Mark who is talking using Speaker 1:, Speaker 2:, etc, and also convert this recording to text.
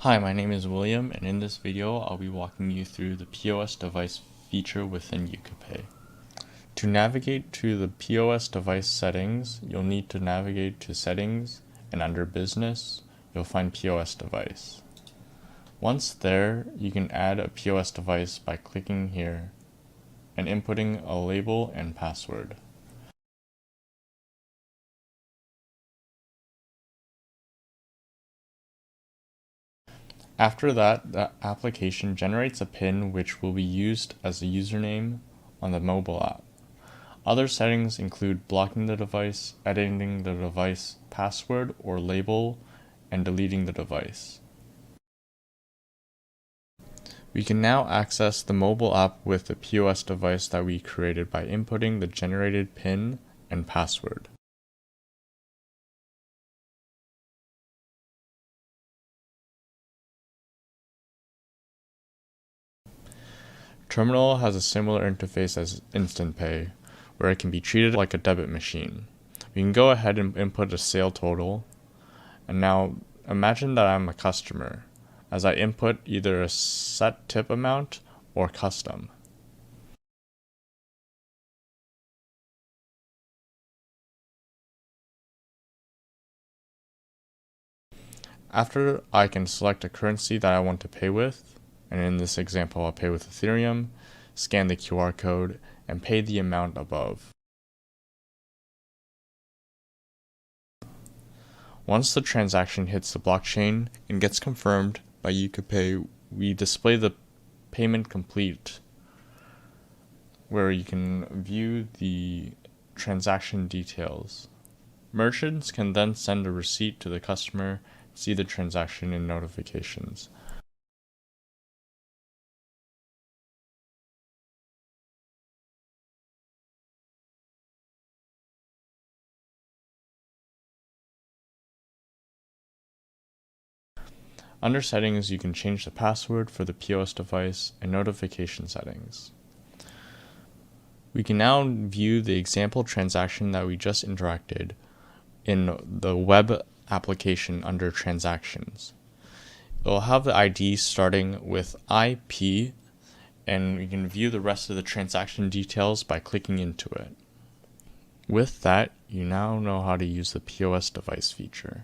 Speaker 1: Hi, my name is William, and in this video I'll be walking you through the POS device feature within EukaPay. To navigate to the POS device settings, you'll need to navigate to Settings, and under Business, you'll find POS device. Once there, you can add a POS device by clicking here and inputting a label and password. After that, the application generates a PIN which will be used as a username on the mobile app. Other settings include blocking the device, editing the device password or label, and deleting the device. We can now access the mobile app with the POS device that we created by inputting the generated PIN and password. Terminal has a similar interface as Instant Pay, where it can be treated like a debit machine. We can go ahead and input a sale total, and now imagine that I'm a customer, as I input either a set tip amount or custom. After, I can select a currency that I want to pay with, and in this example I'll pay with Ethereum, scan the QR code, and pay the amount above. Once the transaction hits the blockchain and gets confirmed by EukaPay, we display the payment complete, where you can view the transaction details. Merchants can then send a receipt to the customer, see the transaction in notifications. Under Settings, you can change the password for the POS device and notification settings. We can now view the example transaction that we just interacted in the web application under Transactions. It will have the ID starting with IP, and we can view the rest of the transaction details by clicking into it. With that, you now know how to use the POS device feature.